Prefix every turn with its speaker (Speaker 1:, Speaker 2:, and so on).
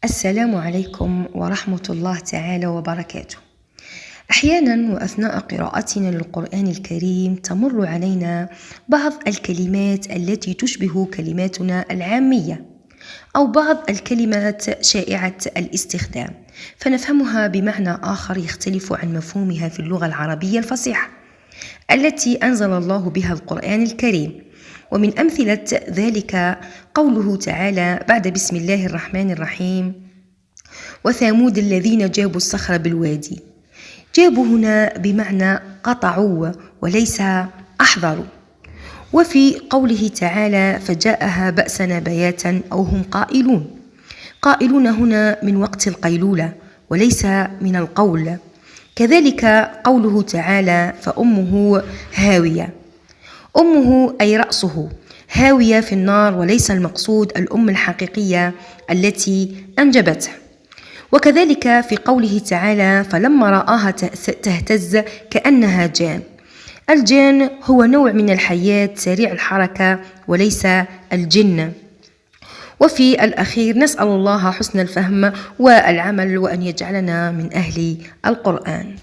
Speaker 1: السلام عليكم ورحمة الله تعالى وبركاته. أحيانا وأثناء قراءتنا للقرآن الكريم تمر علينا بعض الكلمات التي تشبه كلماتنا العامية أو بعض الكلمات شائعة الاستخدام، فنفهمها بمعنى آخر يختلف عن مفهومها في اللغة العربية الفصيحة التي أنزل الله بها القرآن الكريم. ومن أمثلة ذلك قوله تعالى بعد بسم الله الرحمن الرحيم: وثامود الذين جابوا الصخر بالوادي. جابوا هنا بمعنى قطعوا وليس أحضروا. وفي قوله تعالى: فجاءها بأسنا بياتا أو هم قائلون هنا من وقت القيلولة وليس من القول. كذلك قوله تعالى: فأمه هاوية. أمه أي رأسه، هاوية في النار، وليس المقصود الأم الحقيقية التي أنجبته. وكذلك في قوله تعالى: فلما رآها تهتز كأنها جان. الجان هو نوع من الحياة سريع الحركة وليس الجن. وفي الأخير نسأل الله حسن الفهم والعمل وأن يجعلنا من أهل القرآن.